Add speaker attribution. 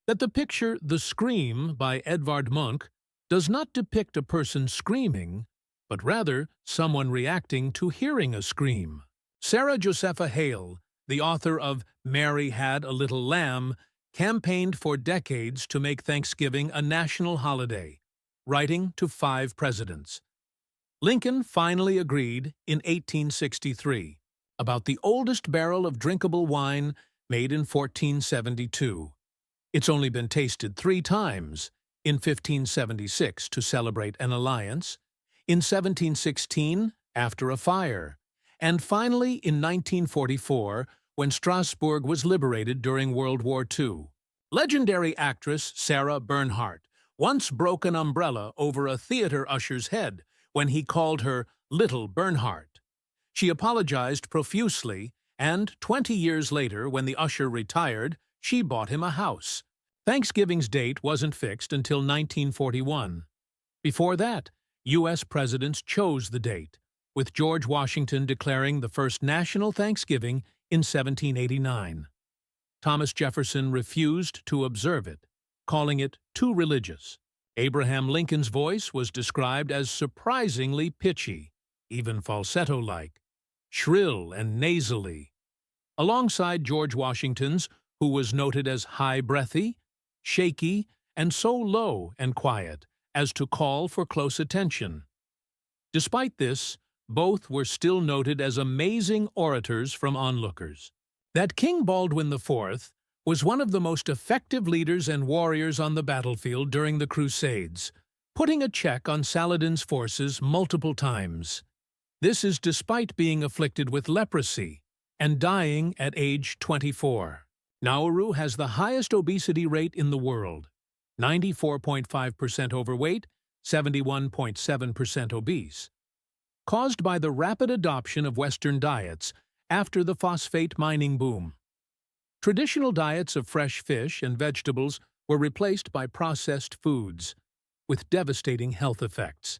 Speaker 1: that the picture The Scream by Edvard Munch does not depict a person screaming, but rather someone reacting to hearing a scream. Sarah Josepha Hale, the author of Mary Had a Little Lamb, campaigned for decades to make Thanksgiving a national holiday, writing to 5 presidents. Lincoln finally agreed in 1863 about the oldest barrel of drinkable wine made in 1472. It's only been tasted 3 times, in 1576 to celebrate an alliance, in 1716 after a fire, and finally in 1944 when Strasbourg was liberated during World War II. Legendary actress Sarah Bernhardt once broke an umbrella over a theater usher's head when he called her Little Bernhardt. She apologized profusely, and 20 years later, when the usher retired, she bought him a house. Thanksgiving's date wasn't fixed until 1941. Before that, U.S. presidents chose the date, with George Washington declaring the first national Thanksgiving in 1789. Thomas Jefferson refused to observe it, calling it too religious. Abraham Lincoln's voice was described as surprisingly pitchy, even falsetto-like, shrill and nasally, alongside George Washington's, who was noted as high-breathy, shaky, and so low and quiet as to call for close attention. Despite this, both were still noted as amazing orators from onlookers. That King Baldwin IV was one of the most effective leaders and warriors on the battlefield during the Crusades, putting a check on Saladin's forces multiple times. This is despite being afflicted with leprosy and dying at age 24. Nauru has the highest obesity rate in the world, 94.5% overweight, 71.7% obese, caused by the rapid adoption of Western diets after the phosphate mining boom. Traditional diets of fresh fish and vegetables were replaced by processed foods, with devastating health effects.